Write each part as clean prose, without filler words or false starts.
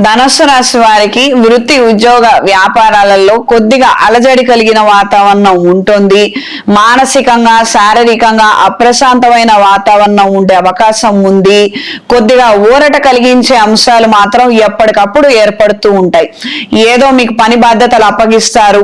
ధనుస్సు రాశి వారికి వృత్తి ఉద్యోగ వ్యాపారాలలో కొద్దిగా అలజడి కలిగిన వాతావరణం ఉంటుంది. మానసికంగా శారీరకంగా అప్రశాంతమైన వాతావరణం ఉండే అవకాశం ఉంది. కొద్దిగా ఊరట కలిగించే అంశాలు మాత్రం ఎప్పటికప్పుడు ఏర్పడుతూ ఉంటాయి. ఏదో మీకు పని బాధ్యతలు అప్పగిస్తారు,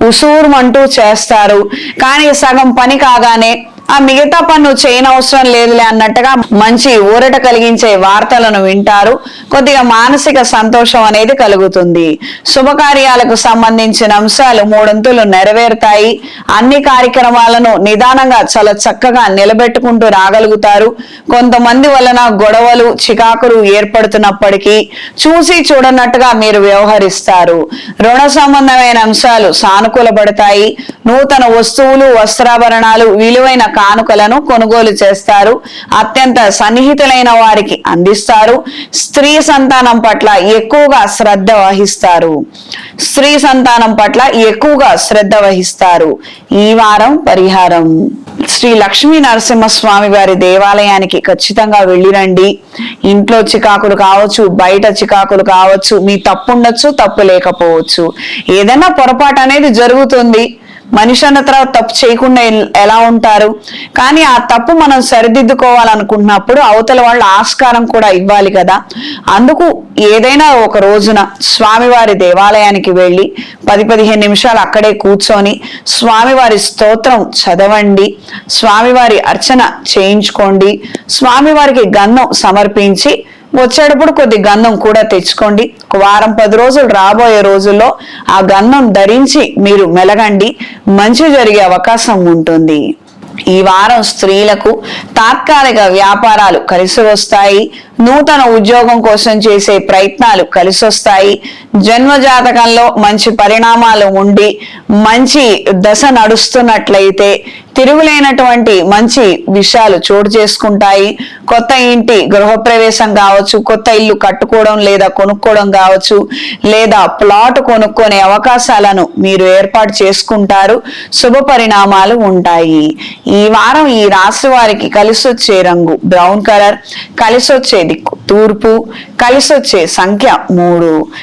ఉసూరుమంటూ చేస్తారు, కానీ సగం పని కాగానే ఆ మిగతా పన్ను చేయనవసరం లేదులే అన్నట్టుగా మంచి ఊరట కలిగించే వార్తలను వింటారు. కొద్దిగా మానసిక సంతోషం అనేది కలుగుతుంది. శుభకార్యాలకు సంబంధించిన అంశాలు మూడొంతులు నెరవేరుతాయి. అన్ని కార్యక్రమాలను నిదానంగా చాలా చక్కగా నిలబెట్టుకుంటూ రాగలుగుతారు. కొంతమంది వలన గొడవలు చికాకులు ఏర్పడుతున్నప్పటికీ చూసి చూడనట్టుగా మీరు వ్యవహరిస్తారు. రుణ సంబంధమైన అంశాలు సానుకూలపడతాయి. నూతన వస్తువులు వస్త్రాభరణాలు విలువైన కానుకలను కొనుగోలు చేస్తారు. అత్యంత సన్నిహితులైన వారికి అందిస్తారు. స్త్రీ సంతానం పట్ల ఎక్కువగా శ్రద్ధ వహిస్తారు. ఈ వారం పరిహారం: శ్రీ లక్ష్మీ నరసింహస్వామి వారి దేవాలయానికి ఖచ్చితంగా వెళ్ళిరండి. ఇంట్లో చికాకులు కావచ్చు, బయట చికాకులు కావచ్చు, మీ తప్పు ఉండొచ్చు, తప్పు లేకపోవచ్చు. ఏదైనా పొరపాటు అనేది జరుగుతుంది. మనిషి అన్న తర్వాత తప్పు చేయకుండా ఎలా ఉంటారు? కానీ ఆ తప్పు మనం సరిదిద్దుకోవాలనుకున్నప్పుడు అవతల వాళ్ళు ఆస్కారం కూడా ఇవ్వాలి కదా. అందుకు ఏదైనా ఒక రోజున స్వామివారి దేవాలయానికి వెళ్ళి 10-15 నిమిషాలు అక్కడే కూర్చొని స్వామివారి స్తోత్రం చదవండి, స్వామివారి అర్చన చేయించుకోండి, స్వామివారికి గంధం సమర్పించి వచ్చేటప్పుడు కొద్ది గంధం కూడా తెచ్చుకోండి. ఒక వారం 10 రోజులు రాబోయే రోజుల్లో ఆ గంధం ధరించి మీరు మెలగండి. మంచి జరిగే అవకాశం ఉంటుంది. ఈ వారం స్త్రీలకు తాత్కాలిక వ్యాపారాలు కలిసి వస్తాయి. నూతన ఉద్యోగం కోసం చేసే ప్రయత్నాలు కలిసి వస్తాయి. జన్మ జాతకంలో మంచి పరిణామాలు ఉండి మంచి దశ నడుస్తున్నట్లయితే తిరుగులేనటువంటి మంచి విషయాలు చోటు చేసుకుంటాయి. కొత్త ఇంటి గృహప్రవేశం కావచ్చు, కొత్త ఇల్లు కట్టుకోవడం లేదా కొనుక్కోవడం కావచ్చు, లేదా ప్లాట్ కొనుక్కునే అవకాశాలను మీరు ఏర్పాటు చేసుకుంటారు. శుభ పరిణామాలు ఉంటాయి. ఈ వారం ఈ రాశి వారికి కలిసి వచ్చే రంగు బ్రౌన్ కలర్, కలిసి వచ్చే దిక్కు తూర్పు, కలిసి వచ్చే సంఖ్య 3,